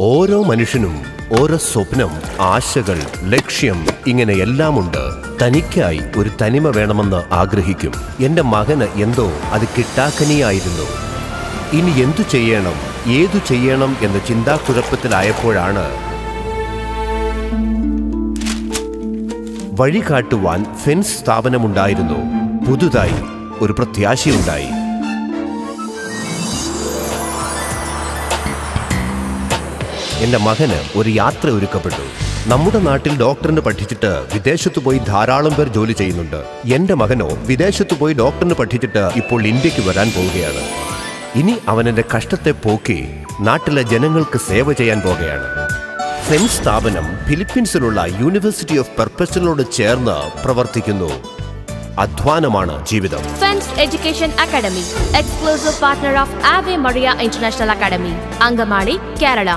ഓരോ മനുഷ്യനും ഓരോ സ്വപ്നം, ആശകൾ, ലക്ഷ്യം ഇങ്ങനെയെല്ലാം ഉണ്ട്. തനിക്കായി ഒരു തനിമ വേണമെന്ന് ആഗ്രഹിക്കും. എൻ്റെ മകന് എന്തോ അത് കിട്ടാക്കനിയായിരുന്നു. ഇനി എന്തു ചെയ്യണം, ഏതു ചെയ്യണം എന്ന ചിന്താക്കുഴപ്പത്തിലായപ്പോഴാണ് വഴി കാട്ടുവാൻ ഫെൻസ് സ്ഥാപനമുണ്ടായിരുന്നു. പുതുതായി ഒരു പ്രത്യാശയുണ്ടായി. എൻ്റെ മകന് ഒരു യാത്ര ഒരുക്കപ്പെട്ടു. നമ്മുടെ നാട്ടിൽ ഡോക്ടറിന് പഠിച്ചിട്ട് വിദേശത്ത് പോയി ധാരാളം പേർ ജോലി ചെയ്യുന്നുണ്ട്. എൻ്റെ മകനോ വിദേശത്ത് പോയി ഡോക്ടറിന് പഠിച്ചിട്ട് ഇപ്പോൾ ഇന്ത്യക്ക് വരാൻ പോവുകയാണ്. ഇനി അവനെൻ്റെ കഷ്ടത്തെ പോക്കി നാട്ടിലെ ജനങ്ങൾക്ക് സേവ ചെയ്യാൻ പോകുകയാണ്. ഫെൻസ് സ്ഥാപനം ഫിലിപ്പീൻസിലുള്ള യൂണിവേഴ്സിറ്റി ഓഫ് പെർപസിനോട് ചേർന്ന് പ്രവർത്തിക്കുന്നു. അധ്വാനമാണ് ജീവിതം. Fence education academy, exclusive partner of Ave Maria international academy, Angamaly, Kerala.